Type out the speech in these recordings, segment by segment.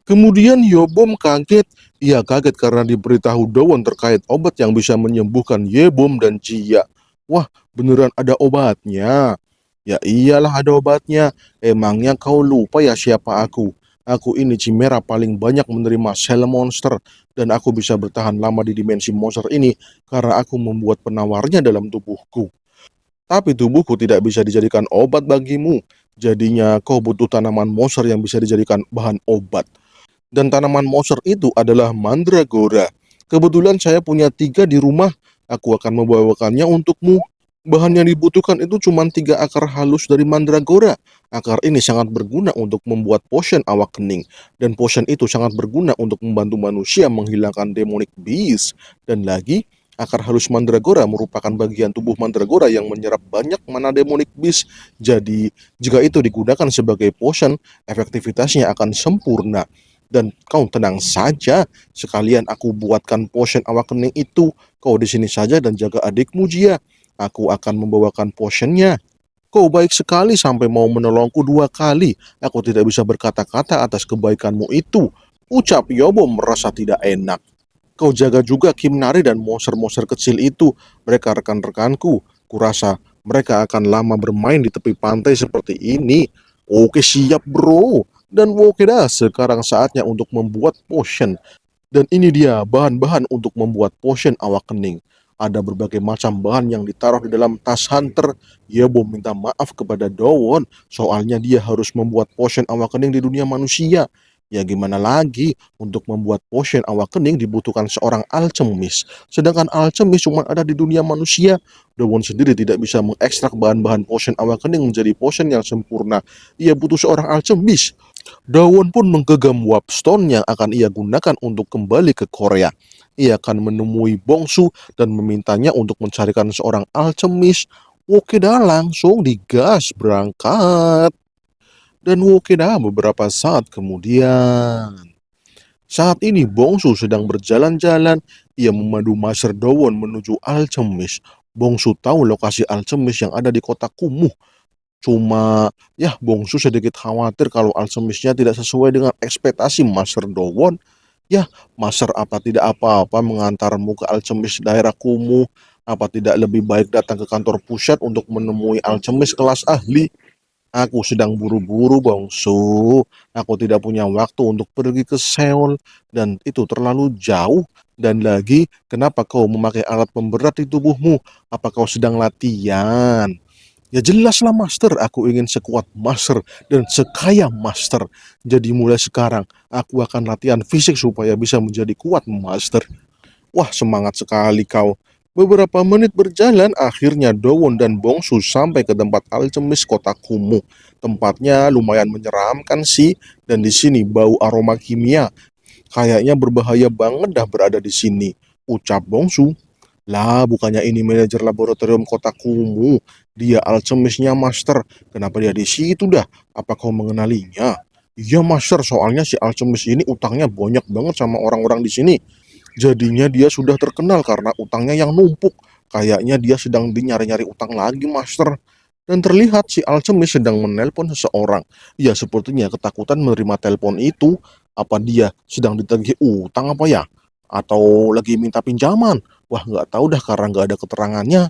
Kemudian Yobom kaget. Ia kaget karena diberitahu Dowon terkait obat yang bisa menyembuhkan Yebom dan Jia. Wah, beneran ada obatnya? Ya iyalah ada obatnya. Emangnya kau lupa ya siapa aku? Aku ini Chimera paling banyak menerima sel monster. Dan aku bisa bertahan lama di dimensi monster ini karena aku membuat penawarnya dalam tubuhku. Tapi tubuhku tidak bisa dijadikan obat bagimu. Jadinya kau butuh tanaman monster yang bisa dijadikan bahan obat. Dan tanaman monster itu adalah mandragora. Kebetulan saya punya 3 di rumah. Aku akan membawakannya untukmu. Bahan yang dibutuhkan itu cuma 3 akar halus dari mandragora. Akar ini sangat berguna untuk membuat potion awak kening. Dan potion itu sangat berguna untuk membantu manusia menghilangkan demonic beast. Dan lagi, akar halus mandragora merupakan bagian tubuh mandragora yang menyerap banyak mana demonic beast. Jadi, jika itu digunakan sebagai potion, efektivitasnya akan sempurna. Dan kau tenang saja, sekalian aku buatkan potion awakening itu. Kau di sini saja dan jaga adikmu Jia. Aku akan membawakan potionnya. Kau baik sekali sampai mau menolongku 2 kali. Aku tidak bisa berkata-kata atas kebaikanmu itu. Ucap Yobo merasa tidak enak. Kau jaga juga Kimnari dan monster-monster kecil itu. Mereka rekan-rekanku. Kurasa mereka akan lama bermain di tepi pantai seperti ini. Oke siap bro. Dan oke dah, sekarang saatnya untuk membuat potion. Dan ini dia bahan-bahan untuk membuat potion awakening. Ada berbagai macam bahan yang ditaruh di dalam tas hunter. Yebo minta maaf kepada Dowon, soalnya dia harus membuat potion awakening di dunia manusia. Ya gimana lagi, untuk membuat potion awakening dibutuhkan seorang alchemist. Sedangkan alchemist cuma ada di dunia manusia. Dowon sendiri tidak bisa mengekstrak bahan-bahan potion awakening menjadi potion yang sempurna. Ia butuh seorang alchemist. Dawon pun menggenggam Wapstone yang akan ia gunakan untuk kembali ke Korea. Ia akan menemui Bongsu dan memintanya untuk mencarikan seorang alchemist. Oke dah, langsung digas berangkat. Dan oke dah, beberapa saat kemudian. Saat ini Bongsu sedang berjalan-jalan. Ia memandu Master Dawon menuju alchemist. Bongsu tahu lokasi alchemist yang ada di kota Kumuh. Cuma ya Bongsu sedikit khawatir kalau alchemistnya tidak sesuai dengan ekspektasi Master Dowon. Ya, Master apa tidak apa-apa mengantarmu ke alchemist daerah Kumuh. Apa tidak lebih baik datang ke kantor pusat untuk menemui alchemist kelas ahli? Aku sedang buru-buru, Bongsu. Aku tidak punya waktu untuk pergi ke Seoul dan itu terlalu jauh. Dan lagi, kenapa kau memakai alat pemberat di tubuhmu? Apa kau sedang latihan? Ya jelaslah Master, aku ingin sekuat Master dan sekaya Master. Jadi mulai sekarang, aku akan latihan fisik supaya bisa menjadi kuat Master. Wah, semangat sekali kau. Beberapa menit berjalan, akhirnya Dowon dan Bongsu sampai ke tempat alchemist kota Kumuh. Tempatnya lumayan menyeramkan sih, dan di sini bau aroma kimia. Kayaknya berbahaya banget dah berada di sini. Ucap Bongsu. Lah, bukannya ini manajer laboratorium kota Kumuh. Dia alchemistnya Master. Kenapa dia di situ dah? Apa kau mengenalinya? Iya Master, soalnya si alchemist ini utangnya banyak banget sama orang-orang di sini. Jadinya dia sudah terkenal karena utangnya yang numpuk. Kayaknya dia sedang nyari-nyari utang lagi, Master. Dan terlihat si alchemist sedang menelpon seseorang. Ia sepertinya ketakutan menerima telepon itu. Apa dia sedang ditagih utang apa ya? Atau lagi minta pinjaman? Wah, nggak tahu dah karena nggak ada keterangannya.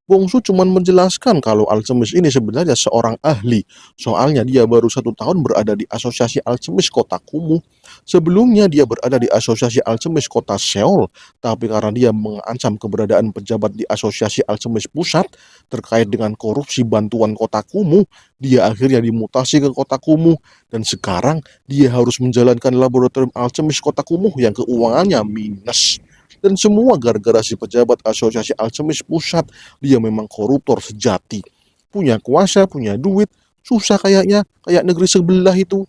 Bongsu cuma menjelaskan kalau alchemist ini sebenarnya seorang ahli. Soalnya dia baru 1 tahun berada di Asosiasi Alchemist Kota Kumuh. Sebelumnya dia berada di Asosiasi Alchemist Kota Seoul. Tapi karena dia mengancam keberadaan pejabat di Asosiasi Alchemist Pusat terkait dengan korupsi bantuan Kota Kumuh, dia akhirnya dimutasi ke Kota Kumuh. Dan sekarang dia harus menjalankan laboratorium Alchemist Kota Kumuh yang keuangannya minus. Dan semua gara-gara si pejabat Asosiasi Alchemist Pusat. Dia memang koruptor sejati. Punya kuasa, punya duit, susah kayaknya, kayak negeri sebelah itu.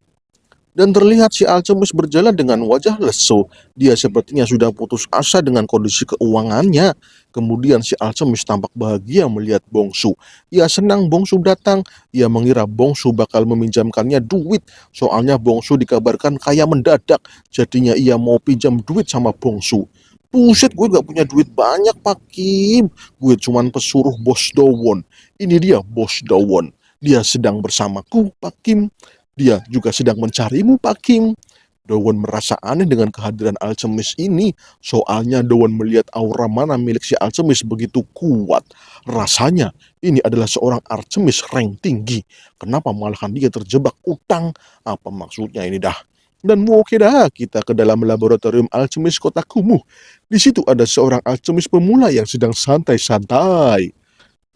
Dan terlihat si Alchemist berjalan dengan wajah lesu. Dia sepertinya sudah putus asa dengan kondisi keuangannya. Kemudian si Alchemist tampak bahagia melihat Bongsu. Ia senang Bongsu datang. Ia mengira Bongsu bakal meminjamkannya duit. Soalnya Bongsu dikabarkan kaya mendadak. Jadinya ia mau pinjam duit sama Bongsu. Buset, gue gak punya duit banyak, Pak Kim. Gue cuman pesuruh Bos Dowon. Ini dia Bos Dowon. Dia sedang bersamaku, Pak Kim. Dia juga sedang mencarimu, Pak Kim. Dowon merasa aneh dengan kehadiran alchemis ini, soalnya Dowon melihat aura mana milik si alchemis begitu kuat. Rasanya ini adalah seorang alchemis rank tinggi. Kenapa malahan dia terjebak utang? Apa maksudnya ini dah? Dan oke dah, kita ke dalam laboratorium alchemis kota kumuh. Di situ ada seorang alchemis pemula yang sedang santai-santai.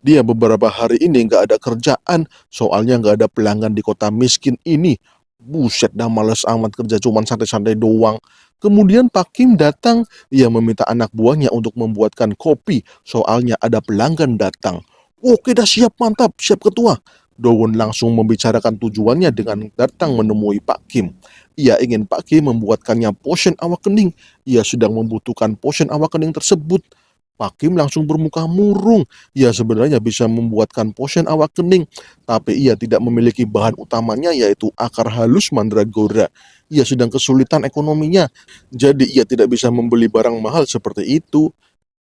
Dia beberapa hari ini nggak ada kerjaan, soalnya nggak ada pelanggan di kota miskin ini. Buset dah, males amat kerja cuman santai-santai doang. Kemudian Pak Kim datang, ia meminta anak buahnya untuk membuatkan kopi, soalnya ada pelanggan datang. Oke dah, siap, mantap, siap ketua. Dowon langsung membicarakan tujuannya dengan datang menemui Pak Kim. Ia ingin Pak Kim membuatkannya potion awak kening. Ia sedang membutuhkan potion awak kening tersebut. Pak Kim langsung bermuka murung. Ia sebenarnya bisa membuatkan potion awak kening, tapi ia tidak memiliki bahan utamanya yaitu akar halus mandragora. Ia sedang kesulitan ekonominya, jadi ia tidak bisa membeli barang mahal seperti itu.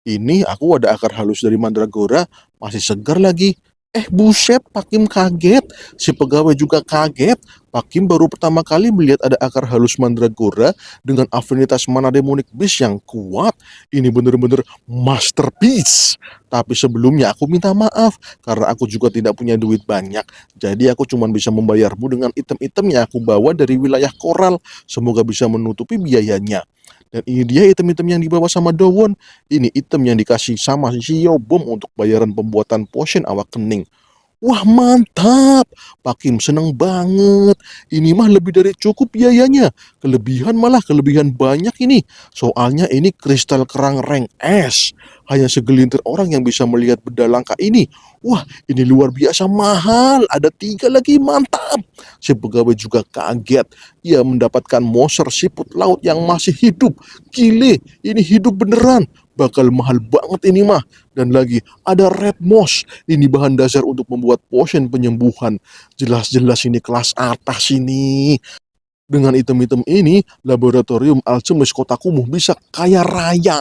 Ini aku ada akar halus dari mandragora, masih segar lagi. Buset, Pak Kim kaget. Si pegawai juga kaget. Pak Kim baru pertama kali melihat ada akar halus mandragora dengan afinitas mana demonic beast yang kuat. Ini bener-bener masterpiece. Tapi sebelumnya aku minta maaf karena aku juga tidak punya duit banyak. Jadi aku cuma bisa membayarmu dengan item-item yang aku bawa dari wilayah Koral. Semoga bisa menutupi biayanya. Dan ini dia item-item yang dibawa sama Dowon. Ini item yang dikasih sama si Yobom untuk bayaran pembuatan potion awak kening. Wah, mantap, Pak Kim seneng banget. Ini mah lebih dari cukup biayanya. Kelebihan banyak ini. Soalnya ini kristal kerang rank S. Hanya segelintir orang yang bisa melihat benda langka ini. Wah, ini luar biasa mahal. Ada 3 lagi, mantap. Si pegawai juga kaget. Ia mendapatkan monster siput laut yang masih hidup. Gile, ini hidup beneran. Bakal mahal banget ini mah. Dan lagi ada red moss. Ini bahan dasar untuk membuat potion penyembuhan. Jelas-jelas ini kelas atas ini. Dengan item-item ini, laboratorium alchemis kota kumuh bisa kaya raya.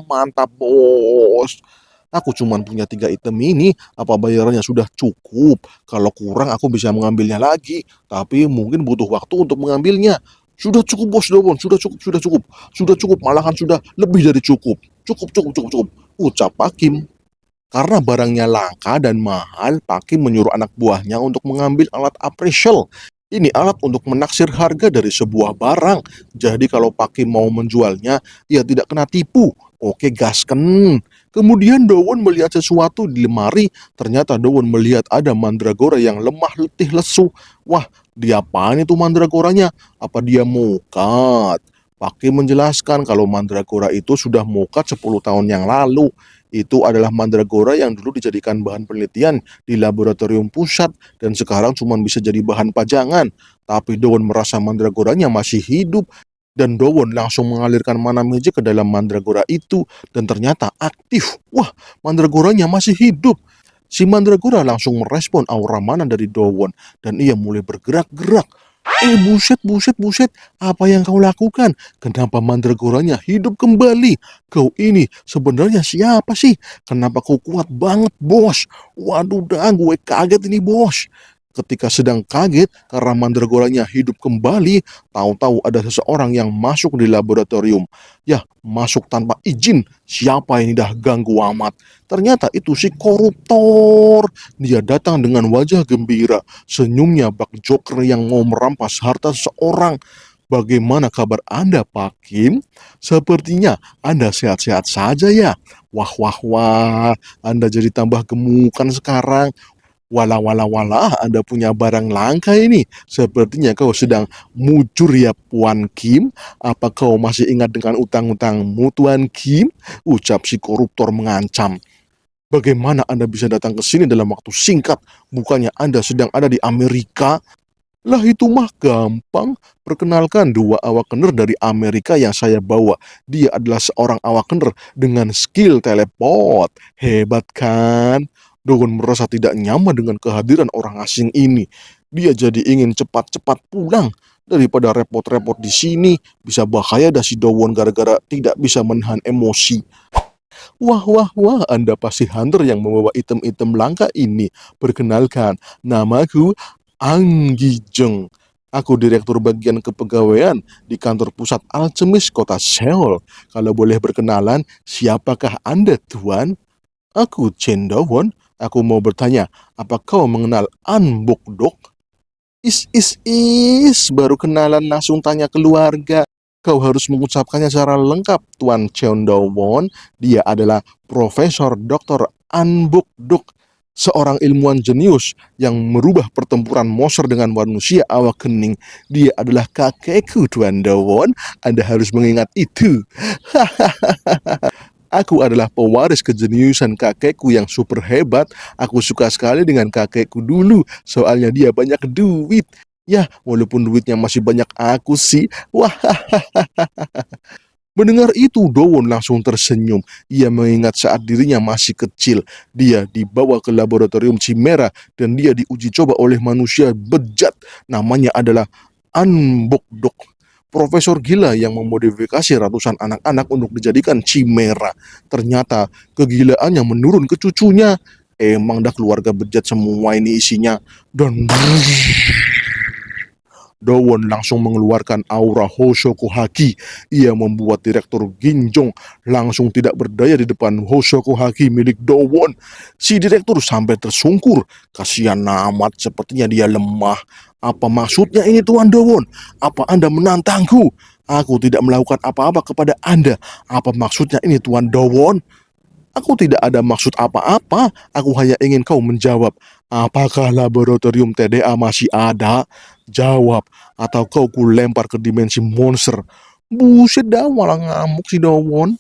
Mantap, bos. Aku cuma punya 3 item ini, apa bayarannya sudah cukup? Kalau kurang aku bisa mengambilnya lagi, tapi mungkin butuh waktu untuk mengambilnya. Sudah cukup, bos Dowon, sudah cukup, sudah cukup. Sudah cukup, malahan sudah lebih dari cukup. Cukup, cukup, cukup, cukup. Ucap Pak Kim. Karena barangnya langka dan mahal, Pak Kim menyuruh anak buahnya untuk mengambil alat appraisal. Ini alat untuk menaksir harga dari sebuah barang. Jadi kalau Pak Kim mau menjualnya, ia tidak kena tipu. Oke, gasken. Kemudian Dowon melihat sesuatu di lemari. Ternyata Dowon melihat ada mandragora yang lemah, letih, lesu. Wah, diapain itu mandragoranya? Apa dia mokat? Pak Kim menjelaskan kalau mandragora itu sudah mokat 10 tahun yang lalu. Itu adalah mandragora yang dulu dijadikan bahan penelitian di laboratorium pusat dan sekarang cuma bisa jadi bahan pajangan. Tapi Dowon merasa mandragoranya masih hidup dan Dowon langsung mengalirkan mana magic ke dalam mandragora itu dan ternyata aktif. Wah, mandragoranya masih hidup. Si mandragora langsung merespon aura mana dari Dowon dan ia mulai bergerak-gerak. Buset, buset, buset, apa yang kau lakukan? Kenapa mandragoranya hidup kembali? Kau ini sebenarnya siapa sih? Kenapa kau kuat banget, bos? Waduh dah, gue kaget ini, bos. Ketika sedang kaget karena mandragoranya hidup kembali, tahu-tahu ada seseorang yang masuk di laboratorium. Ya, masuk tanpa izin. Siapa ini dah ganggu amat? Ternyata itu si koruptor. Dia datang dengan wajah gembira. Senyumnya bak joker yang mau merampas harta seseorang. Bagaimana kabar Anda, Pak Kim? Sepertinya Anda sehat-sehat saja ya. Wah, wah, wah. Anda jadi tambah gemukan sekarang. Walah, walah, walah, Anda punya barang langka ini. Sepertinya kau sedang mujur ya, Puan Kim. Apa kau masih ingat dengan utang-utangmu, Tuan Kim? Ucap si koruptor mengancam. Bagaimana Anda bisa datang ke sini dalam waktu singkat? Bukannya Anda sedang ada di Amerika? Lah itu mah gampang. Perkenalkan 2 awakener dari Amerika yang saya bawa. Dia adalah seorang awakener dengan skill teleport. Hebat kan? Dowon merasa tidak nyaman dengan kehadiran orang asing ini. Dia jadi ingin cepat-cepat pulang. Daripada repot-repot di sini, bisa bahaya dah si Dowon gara-gara tidak bisa menahan emosi. Wah, wah, wah, Anda pasti hunter yang membawa item-item langka ini. Perkenalkan, namaku Anggijeng. Aku direktur bagian kepegawaian di kantor pusat Alchemis kota Seoul. Kalau boleh berkenalan, siapakah Anda, Tuan? Aku Chen Dawon. Aku mau bertanya, apa kau mengenal An Bok-dok? Baru kenalan langsung tanya keluarga. Kau harus mengucapkannya secara lengkap, Tuan Cheon Do-won. Dia adalah Profesor Dr. An Bok-dok, seorang ilmuwan jenius yang merubah pertempuran monster dengan manusia awak kening. Dia adalah kakekku, Tuan Do-won. Anda harus mengingat itu. Aku adalah pewaris kejeniusan kakekku yang super hebat. Aku suka sekali dengan kakekku dulu, soalnya dia banyak duit. Ya, walaupun duitnya masih banyak aku sih. Wah, mendengar itu Dowon langsung tersenyum. Ia mengingat saat dirinya masih kecil. Dia dibawa ke laboratorium Chimera dan dia diuji coba oleh manusia bejat. Namanya adalah Anbokdok. Profesor gila yang memodifikasi ratusan anak-anak untuk dijadikan Chimera. Ternyata kegilaannya menurun ke cucunya. Emang dah keluarga bejat semua ini isinya. Dan Dowon langsung mengeluarkan aura Hoshoku Haki. Ia membuat Direktur Ginjong langsung tidak berdaya di depan Hoshoku Haki milik Dowon. Si Direktur sampai tersungkur. Kasihan amat, sepertinya dia lemah. Apa maksudnya ini, Tuan Dowon? Apa Anda menantangku? Aku tidak melakukan apa-apa kepada Anda. Apa maksudnya ini, Tuan Dowon? Aku tidak ada maksud apa-apa. Aku hanya ingin kau menjawab. Apakah laboratorium TDA masih ada? Jawab. Atau kau ku lempar ke dimensi monster. Buset dah, malah ngamuk si Dowon.